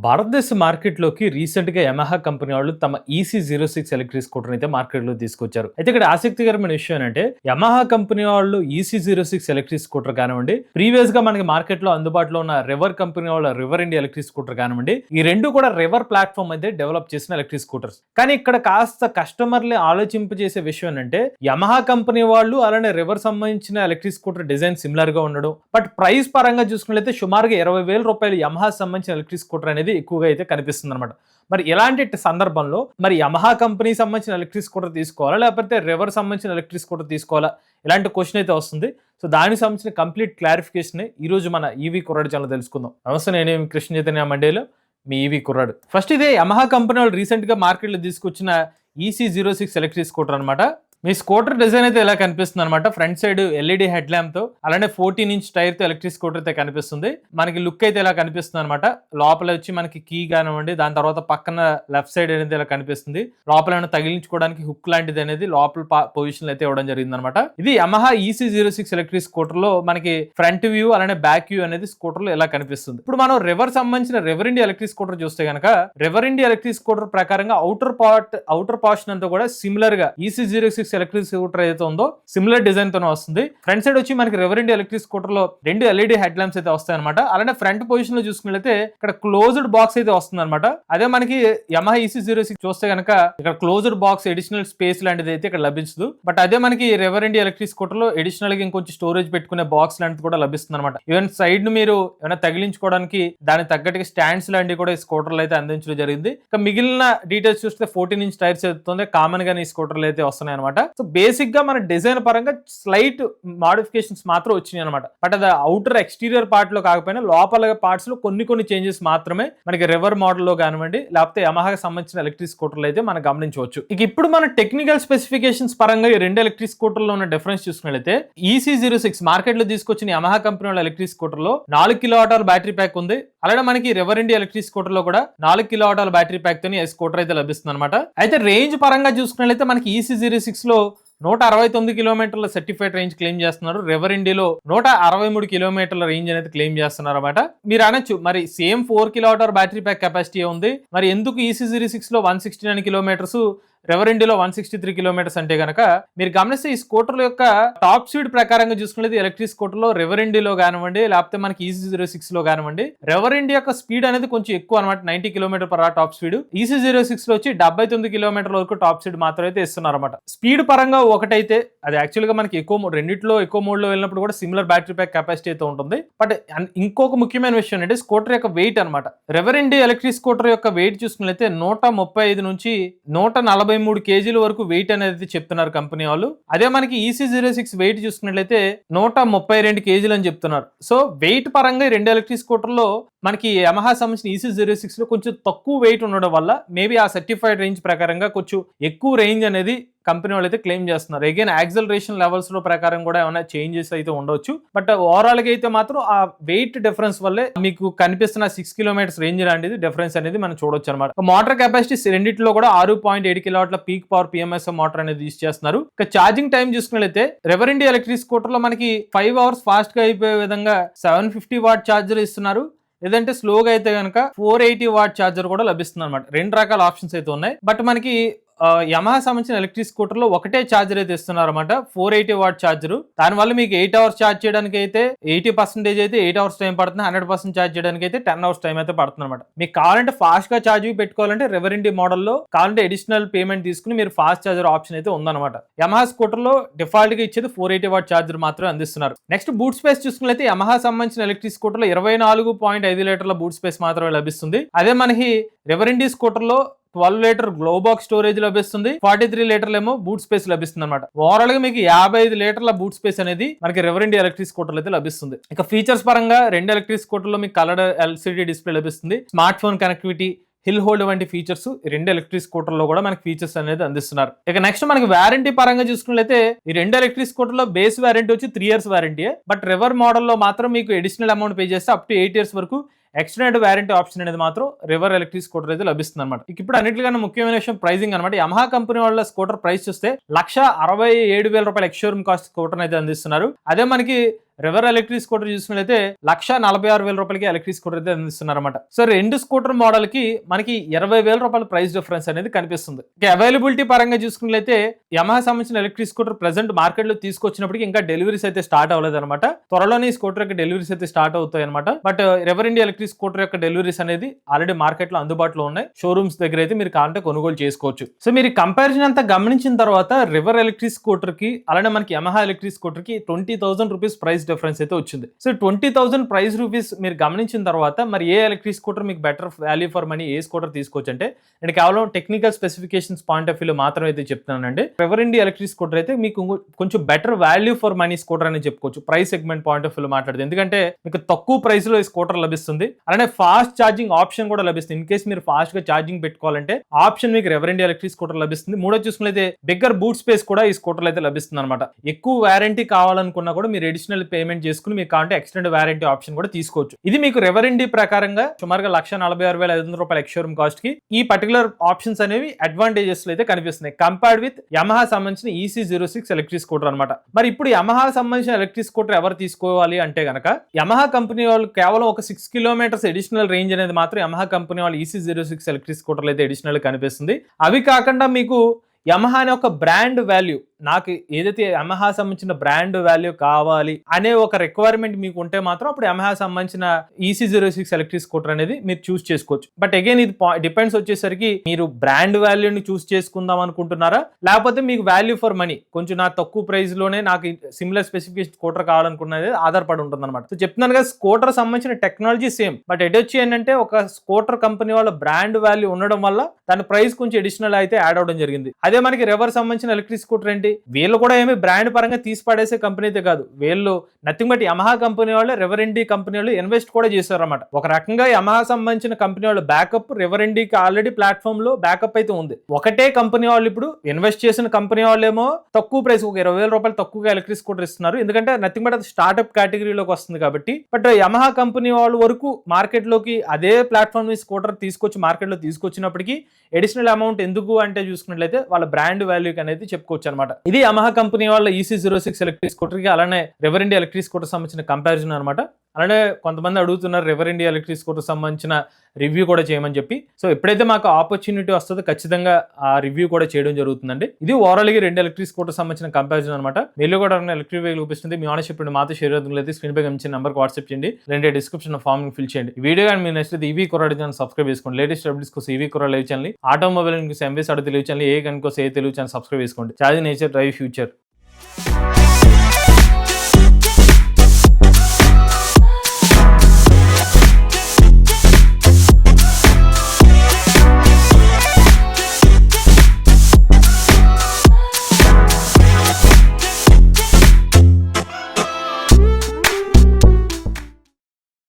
భారతదేశ మార్కెట్‌లోకి రీసెంట్‌గా యమహా కంపెనీ వాళ్ళు తమ EC06 ఎలక్ట్రిక్ స్కూటర్‌ని అయితే మార్కెట్‌లోకి తీసుకొచ్చారు. అయితే ఇక్కడ ఆసక్తికరమైన విషయం ఏంటంటే యమహా కంపెనీ వాళ్ళు EC06 ఎలక్ట్రిక్ స్కూటర్ కానివ్వండి, ప్రీవియస్‌గా మనకి మార్కెట్‌లో అందుబాటులో ఉన్న రెవర్ కంపెనీ వాళ్ళ రివర్ ఇండియా ఎలక్ట్రిక్ స్కూటర్ కానివ్వండి, ఈ 2 కూడా రివర్ ప్లాట్‌ఫామ్ అయితే డెవలప్ చేసిన ఎలక్ట్రిక్ స్కూటర్స్. కానీ ఇక్కడ కాస్త కస్టమర్‌ని ఆలోచింపజేసే విషయం ఏంటంటే యమహా కంపెనీ వాళ్ళు అలానే రివర్ సంబంధించిన ఎలక్ట్రిక్ స్కూటర్ డిజైన్ సిమిలర్‌గా ఉండడం. బట్ ప్రైస్ పరంగా చూసుకున్నట్లయితే సుమారుగా రూ. 20,000 యమహా సంబంధించిన ఎలక్ట్రిక్ స్కూటర్ అనేది ఎక్కువగా అయితే కనిపిస్తుందన్నమాట. మరి ఇలాంటి సందర్భంలో మరి యమహా కంపెనీ సంబంధించిన ఎలక్ట్రిక్ స్కూటర్ తీసుకోవాలా? లేకపోతే రివర్ సంబంధించిన ఎలక్ట్రిక్ స్కూటర్ తీసుకోవాలా? ఇలాంటి క్వెషన్ అయితే వస్తుంది. సో దానికి సంబంధించిన కంప్లీట్ క్లారిఫికేషన్ ఈ రోజు మన ఈవీ కుర్రాడు ఛానల్ తెలుసుకుందాం. నమస్తే, నేను కృష్ణ చైతన్య మండేలో మీ ఈవీ కుర్రాడు. ఫస్ట్ ఇదే యమహా కంపెనీ వాళ్ళు రీసెంట్ గా మార్కెట్లో తీసుకొచ్చిన EC06 ఎలక్ట్రిక్ స్కూటర్ అనమాట. మీ స్కూటర్ డిజైన్ అయితే ఇలా కనిపిస్తుంది అనమాట. Front side LED head lamp తో అలానే 14 ఇంచ్ టైర్ తో ఎలక్ట్రిక్ స్కూటర్ అయితే కనిపిస్తుంది. మనకి లుక్ అయితే ఇలా కనిపిస్తుంది అనమాట. లోపల వచ్చి మనకి కీ కానివ్వండి, దాని తర్వాత పక్కన లెఫ్ట్ సైడ్ అనేది ఇలా కనిపిస్తుంది. లోపల ఏమైనా తగిలించుకోవడానికి హుక్ లాంటిది అనేది లోపల పొజిషన్ అయితే ఇవ్వడం జరిగింది అనమాట. ఇది యమహా EC06 ఎలక్ట్రిక్ స్కూటర్ లో మనకి ఫ్రంట్ వ్యూ అలానే బ్యాక్ వ్యూ అనేది స్కూటర్ లో ఇలా కనిపిస్తుంది. ఇప్పుడు మనం రివర్ సంబంధించిన రివర్ ఇండియా ఎలక్ట్రిక్ స్కూటర్ చూస్తే కనుక రివర్ ఇండియా ఎలక్ట్రిక్ స్కూటర్ ప్రకారంగా అవుటర్ పోర్షన్ అంతా కూడా సిమిలర్ గా EC06 ఎలక్ట్రిక్ స్కూటర్ ఏదైతే ఉందో సిమిలర్ డిజైన్ తోనే వస్తుంది. ఫ్రంట్ సైడ్ వచ్చి మనకి రివర్ ఇండియా ఎలక్ట్రిక్ స్కూటర్ లో 2 LED హెడ్ ల్యాంప్స్ అయితే వస్తాయి అనమాట. అలానే ఫ్రంట్ పొజిషన్ లో చూసుకున్నట్లయితే ఇక్కడ క్లోజ్డ్ బాక్స్ అయితే వస్తుంది అనమాట. అదే మనకి యమహా EC06 చూస్తే కనుక ఇక్కడ క్లోజ్డ్ బాక్స్ ఎడిషనల్ స్పేస్ లాంటిది అయితే ఇక్కడ లభించదు. బట్ అదే మనకి రివర్ ఇండియా ఎలక్ట్రిక్ స్కూటర్ లో ఎడిషనల్ గా ఇంకొంచెం స్టోరేజ్ పెట్టుకునే బాక్స్ లాంటిది కూడా లభిస్తుంది అనమాట. ఈవెన్ సైడ్ ను మీరు ఏమైనా తగిలించుకోవడానికి దానికి తగ్గట్టుగా స్టాండ్స్ లాంటివి కూడా ఈ స్కూటర్లు అయితే అందించడం జరిగింది. ఇక మిగిలిన డీటెయిల్స్ చూస్తే 14 ఇంచ్ టైర్స్ అవుతుంది కామన్ గా ఈ స్కూటర్లు అయితే వస్తున్నాయి అనమాట. సో బేసిక్ గా మన డిజైన్ పరంగా స్లైట్ మాడిఫికేషన్స్ మాత్రం వచ్చినాయి అనమాట. బట్ అది అవుటర్ ఎక్స్టీరియర్ పార్ట్ లో కాకపోయినా లోపల పార్ట్స్ లో కొన్ని చేంజెస్ మాత్రమే మనకి రివర్ మోడల్ లో కానివ్వండి, లేకపోతే యమహాకి సంబంధించిన ఎలక్ట్రిక్ స్కూటర్లు అయితే మనం గమనించవచ్చు. ఇక ఇప్పుడు మన టెక్నికల్ స్పెసిఫికేషన్స్ పరంగా ఈ 2 ఎలక్ట్రిక్ స్కూటర్లో ఉన్న డిఫరెన్స్ చూసుకున్నట్లయితే EC06 మార్కెట్ లో తీసుకొచ్చిన యమహా కంపెనీ వాళ్ళ ఎలక్ట్రిక్ స్కూటర్ లో 4 kWh బ్యాటరీ ప్యాక్ ఉంది. అలాగే మనకి రివర్ ఇండియా ఎలక్ట్రిక్ స్కూటర్ లో కూడా 4 kWh బ్యాటరీ ప్యాక్ తోని స్కూటర్ అయితే లభిస్తుంది అనమాట. అయితే రేంజ్ పరంగా చూసుకున్నట్లయితే మనకి EC06 లో 169 కిలోమీటర్ల సర్టిఫైడ్ రేంజ్ క్లెయిమ్ చేస్తున్నారు. రివర్ ఇండియాలో 163 కిలోమీటర్ల రేంజ్ అనేది క్లెయిమ్ చేస్తున్నారు అనమాట. మీరు అనొచ్చు మరి same 4 kWh battery pack capacity ఉంది, మరి ఎందుకు EC06 లో 169 కిలోమీటర్స్ రివర్ ఇండియాలో 163 కిలోమీటర్స్ అంటే కనుక మీరు గమనిస్తే ఈ స్కూటర్ యొక్క టాప్ స్పీడ్ ప్రకారంగా చూసుకునేది ఎలక్ట్రిక్ స్కూటర్ లో రివర్ ఇండియాలో కానివ్వండి, లేకపోతే మనకి EC06 లో కానివ్వండి, రివర్ ఇండియా యొక్క స్పీడ్ అనేది కొంచెం ఎక్కువ అనమాట. 90 km/h టాప్ స్పీడ్. EC06 లో వచ్చి 79 km వరకు టాప్ స్పీడ్ మాత్రం అయితే ఇస్తున్నారు అనమాట. స్పీడ్ పరంగా ఒకటైతే అది యాక్చువల్ గా మనకి రెండిట్లో ఎక్కువ మోడ్ లో వెళ్ళినప్పుడు కూడా సిమిలర్ బ్యాటరీ ప్యాక్ కెపాసిటీ అయితే ఉంటుంది. బట్ ఇంకొక ముఖ్యమైన విషయం అంటే స్కూటర్ యొక్క వెయిట్ అనమాట. రివర్ ఇండియా ఎలక్ట్రిక్ స్కూటర్ యొక్క వెయిట్ చూసుకున్నట్లయితే 135 నుంచి 143 kg వరకు వెయిట్ అనేది చెప్తున్నారు కంపెనీ వాళ్ళు. అదే మనకి EC06 వెయిట్ చూసుకున్నట్లయితే 132 kg అని చెప్తున్నారు. సో వెయిట్ పరంగా ఈ 2 ఎలక్ట్రిక్ స్కూటర్ లో మనకి యమహా సంబంధించిన EC06 లో కొంచెం తక్కువ వెయిట్ ఉండడం వల్ల మేబీ ఆ సర్టిఫైడ్ రేంజ్ ప్రకారంగా కొంచెం ఎక్కువ రేంజ్ అనేది కంపెనీ వాళ్ళు అయితే క్లెయిమ్ చేస్తున్నారు. అగైన్ యాక్సలరేషన్ లెవెల్స్ లో ప్రకారం కూడా ఏమైనా చేంజెస్ అయితే ఉండొచ్చు. బట్ ఓవరాల్ గా అయితే మాత్రం ఆ వెయిట్ డిఫరెన్స్ వల్లే మీకు కనిపిస్తున్న 6 కిలోమీటర్స్ రేంజ్ లాంటిది డిఫరెన్స్ అనేది మనం చూడొచ్చు అనమాట. మోటార్ కెపాసిటీ రెండింటిలో కూడా 6.7 kW peak power PMS motor అనేది యూజ్ చేస్తున్నారు. ఇక ఛార్జింగ్ టైం చూసుకున్నట్లయితే రివర్ ఇండియా ఎలక్ట్రిక్ స్కూటర్ లో మనకి 5 hours ఫాస్ట్ గా అయిపోయే విధంగా 750 వాట్ ఛార్జర్ ఇస్తున్నారు. లేదంటే స్లోగా అయితే కనుక 480 వాట్ ఛార్జర్ కూడా లభిస్తుంది అనమాట. 2 రకాల ఆప్షన్స్ అయితే ఉన్నాయి. బట్ మనకి యమహా సంబంధించిన ఎలక్ట్రిక్ స్కూటర్ లో ఒకటే ఛార్జర్ అయితే ఇస్తున్నారు అనమాట. 480 వాట్ ఛార్జర్. దానివల్ల మీకు 8 hours ఛార్జ్ చేయడానికి అయితే 80% అయితే 8 hours టైం పడుతుంది. 100% ఛార్జ్ చేయడానికి అయితే 10 hours టైం అయితే పడుతుంది అనమాట. మీకు కావాలంటే ఫాస్ట్ గా ఛార్జ్ పెట్టుకోవాలంటే రివర్ ఇండియా మోడల్లో కావాలంటే అడిషనల్ పేమెంట్ తీసుకుని మీరు ఫాస్ట్ ఛార్జర్ ఆప్షన్ అయితే ఉందన్నమాట. యమహా స్కూటర్ లో డిఫాల్ట్ గా ఇచ్చేది 480 వాట్ ఛార్జర్ మాత్రమే అందిస్తున్నారు. నెక్స్ట్ బూట్ స్పేస్ చూసుకున్నట్లయితే యమహా సంబంధించిన ఎలక్ట్రిక్ స్కూటర్ లో 24.5 లీటర్ల బూట్ స్పేస్ మాత్రమే లభిస్తుంది. అదే మనకి రివర్ ఇండియా స్కూటర్ లో 12 లీటర్ గ్లోబాక్స్ స్టోరేజ్ లభిస్తుంది. 43 లీటర్లు ఏమో బూట్ స్పేస్ లభిస్తుంది అనమాట. ఓవరాల్ గా మీకు 55 లీటర్ల బూట్ స్పేస్ అనేది మనకి రివర్ ఇండియా ఎలక్ట్రిక్ స్కూటర్ అయితే లభిస్తుంది. ఇక ఫీచర్స్ పరంగా 2 ఎలక్ట్రిక్ స్కూటర్ లో మీకు కలర్ LCD డిస్ప్లే లభిస్తుంది. Smart phone connectivity, hill hold వంటి ఫీచర్స్ ఈ 2 ఎలక్ట్రిక్ స్కూటర్ లో కూడా మనకి ఫీచర్స్ అనేది అందిస్తున్నారు. ఇక నెక్స్ట్ మనకి వారంటీ పరంగా చూసుకున్నట్లయితే ఈ 2 ఎలక్ట్రిక్ స్కూటర్ లో బేస్ వారంటీ వచ్చి 3 years warranty. But river model లో మాత్రం మీకు అడిషనల్ అమౌంట్ పే చేస్తే అప్ టు 8 years వరకు ఎక్స్టెండెడ్ వారంటీ ఆప్షన్ అనేది మాత్రం రివర్ ఎలక్ట్రిక్ స్కూటర్ అయితే లభిస్తుంది అనమాట. ఇప్పుడు అన్నిటికన్నా ముఖ్యమైన విషయం ప్రైసింగ్ అనమాట. యమహా కంపెనీ వాళ్ళ స్కూటర్ ప్రైస్ చూస్తే 1,67,000 రూపాయల ఎక్స్ షోరూమ్ కాస్ట్ స్కూటర్ అయితే అందిస్తున్నారు. అదే మనకి రివర్ ఎలక్ట్రిక్ స్కూటర్ చూసినట్లయితే 1,46,000 రూపాయలకి ఎలక్ట్రిక్ స్కూటర్ అయితే అందిస్తున్నారన్నమాట. సో 2 స్కూటర్ మోడల్ కి మనకి 20,000 రూపాయల ప్రైస్ డిఫరెన్స్ అనేది కనిపిస్తుంది. అవైలబిలిటీ పరంగా చూసుకున్నట్లయితే యమహా సంబంధించిన ఎలక్ట్రిక్ స్కూటర్ ప్రెసెంట్ మార్కెట్ లో తీసుకొచ్చినప్పటికీ ఇంకా డెలివరీస్ అయితే స్టార్ట్ అవ్వలేదు అనమాట. త్వరలోనే ఈ స్కూటర్ యొక్క డెలివరీస్ అయితే స్టార్ట్ అవుతాయి అనమాట. But river India electric scooter యొక్క డెలివరీస్ అనేది ఆల్రెడీ మార్కెట్ లో అందుబాటులో ఉన్నాయి. షోరూమ్స్ దగ్గర అయితే మీరు కావాలంటే కొనుగోలు చేసుకోవచ్చు. సో మీరు కంపారిజన్ అంతా గమనించిన తర్వాత రివర్ ఎలక్ట్రిక్ స్కూటర్ కి అలానే మనకి యమహా ఎలక్ట్రిక్ స్కూటర్ కి 20,000 రూపీస్ ప్రైస్ డిఫరెన్స్ అయితే వచ్చింది. సో 20,000 ప్రైస్ రూపీస్ మీరు గమనించిన తర్వాత మరి ఏ ఎలక్ట్రిక్ స్కూటర్ మీకు better value for money A scooter తీసుకోవచ్చు అంటే నేను కేవలం technical specifications point of view మాత్రమే అయితే చెప్తున్నానండి. రివర్ ఇండియా ఎలక్ట్రిక్ స్కూటర్ అయితే మీకు కొంచెం better value for money scooter అని చెప్పుకోవచ్చు price segment point of view మాట్లాడితే. ఎందుకంటే మీకు తక్కువ ప్రైస్ లో ఈ స్కూటర్ లభిస్తుంది, అలానే ఫాస్ట్ ఛార్జింగ్ ఆప్షన్ కూడా లభిస్తుంది. ఇన్ కేసు మీరు ఫాస్ట్ గా ఛార్జింగ్ పెట్టుకోవాలంటే ఆప్షన్ మీకు రివర్ ఇండియా ఎలక్ట్రిక్ స్కూటర్ లభిస్తుంది. మూడో చూసుకున్నైతే బిగ్గర్ బూట్ స్పేస్ కూడా ఈ స్కూటర్ అయితే లభిస్తుంది అనమాట. ఎక్కువ వారంటీ కావాలనుకున్నా కూడా మీరు అడిషనల్ పేమెంట్ చేసుకుని మీకు కావాలంటే ఎక్స్టెండ్ వారంటీ ఆప్షన్ కూడా తీసుకోవచ్చు. ఇది మీకు రివర్ ఇండియా ప్రకారంగా సుమారుగా 1,46,500 రూపాయల ఎక్స్షోరూమ్ కాస్ట్ కి ఈ పర్టికులర్ ఆప్షన్స్ అనేవి అడ్వాంటేజెస్ అయితే కనిపిస్తున్నాయి కంపేర్డ్ విత్ యమహా సంబంధించిన EC06 ఎలక్ట్రిక్ స్కూటర్ అనమాట. మరి ఇప్పుడు యమహా సంబంధించిన ఎలక్ట్రిక్ స్కూటర్ ఎవరు తీసుకోవాలి అంటే గనక యమహా కంపెనీ వాళ్ళు కేవలం ఒక 6 కిలోమీటర్స్ అడిషనల్ రేంజ్ అనేది మాత్రం యమహా కంపెనీ వాళ్ళు EC06 ఎలక్ట్రిక్ స్కూటర్లు అయితే అడిషనల్ కనిపిస్తుంది. అవి కాకుండా మీకు యమహా అనే ఒక బ్రాండ్ వాల్యూ, నాకు ఏదైతే యమహా సంబంధించిన బ్రాండ్ వాల్యూ కావాలి అనే ఒక రిక్వైర్మెంట్ మీకు ఉంటే మాత్రం అప్పుడు యమహా సంబంధించిన EC06 ఎలక్ట్రిక్ స్కూటర్ అనేది మీరు చూస్ చేసుకోవచ్చు. బట్ అగైన్ ఇది డిపెండ్స్ వచ్చేసరికి మీరు బ్రాండ్ వాల్యూని చూస్ చేసుకుందాం అనుకుంటున్నారా, లేకపోతే మీకు వాల్యూ ఫర్ మనీ కొంచెం నాకు తక్కువ ప్రైస్ లోనే నాకు సిమిలర్ స్పెసిఫికేషన్ స్కూటర్ కావాలనుకున్నది ఆధారపడి ఉంటుంది అనమాట. సో చెప్తున్నాను కదా, స్కూటర్ సంబంధించిన టెక్నాలజీ సేమ్, బట్ ఎటొచ్చి ఏంటంటే ఒక స్కూటర్ కంపెనీ వాళ్ళ బ్రాండ్ వాల్యూ ఉండడం వల్ల దాని ప్రైస్ కొంచెం అడిషనల్ అయితే యాడ్ అవడం జరిగింది. అదే మనకి రివర్ సంబంధించిన ఎలక్ట్రిక్ స్కూటర్ ఏంటి, వీళ్ళు కూడా ఏమి బ్రాండ్ పరంగా తీసి పడేసే కంపెనీ అయితే కాదు, వీళ్ళు నథింగ్ బట్ యమహా కంపెనీ వాళ్ళు రివర్ ఇండియా కంపెనీ వాళ్ళు ఇన్వెస్ట్ కూడా చేశారు అనమాట. ఒక రకంగా యమహా సంబంధించిన కంపెనీ వాళ్ళు బ్యాకప్ రివర్ ఇండియాకి ఆల్రెడీ ప్లాట్ఫామ్ లో బ్యాకప్ అయితే ఉంది. ఒకటే కంపెనీ వాళ్ళు ఇప్పుడు ఇన్వెస్ట్ చేసిన కంపెనీ వాళ్ళేమో తక్కువ ప్రైస్ ఒక 20,000 రూపాయలు తక్కువగా ఎలక్ట్రిక్ స్కూటర్ ఇస్తున్నారు, ఎందుకంటే నథింగ్ బట్ అది స్టార్ట్అప్ కేటగిరీలోకి వస్తుంది కాబట్టి. బట్ యమహా కంపెనీ వాళ్ళు వరకు మార్కెట్ లోకి అదే ప్లాట్ఫామ్ స్కూటర్ తీసుకొచ్చి మార్కెట్ లో తీసుకొచ్చినప్పటికీ అడిషనల్ అమౌంట్ ఎందుకు అంటే చూసుకున్నట్లయితే వాళ్ళ బ్రాండ్ వాల్యూకి అనేది చెప్పుకోవచ్చు అనమాట. ఇది యమహా కంపెనీ వాళ్ళ EC06 ఎలక్ట్రిక్ స్కూటర్ కి అలానే రివర్ ఇండియా ఎలక్ట్రిక్ స్కూటర్ సంబంధించిన కంపారిజన్ అనమాట. అలానే కొంతమంది అడుగుతున్నారు రివర్ ఇండియా ఎలక్ట్రిక్ స్కూటర్ సంబంధించిన రివ్యూ కూడా చేయమని చెప్పి. సో ఎప్పుడైతే మాకు ఆపర్చునిటీ వస్తుందో ఖచ్చితంగా ఆ రివ్యూ కూడా చేయడం జరుగుతుందండి. ఇది ఓవరాల్ గా 2 ఎలక్ట్రిక్ స్కూటర్ సంబంధించిన కంపారిజన్ అనమాట. మీరు కూడా ఎలక్ట్రిక్ వెహికల్ చూపిస్తుంది, మీ ఆనర్షిప్ మాతో షేర్ అవుతుంది, స్క్రీన్ పై గమనించిన నెంబర్ వాట్సాప్ చేయండి, రెండే డిస్క్రిప్షన్ ఫామ్ ఫిల్ చేయండి. ఈ వీడియో కానీ మీరు నచ్చితే ఈవీ కొరాడు ఛానల్ సబ్స్క్రైబ్ చేసుకోండి. లేటెస్ట్ అప్డేట్స్ కోసం ఈవీ కొరాడు live channel, automobile MBS Telugu channel, ఏ కనుక తెలుగు ఛానల్ సబ్స్క్రైబ్ చేసుకోండి. Charge nature drive future.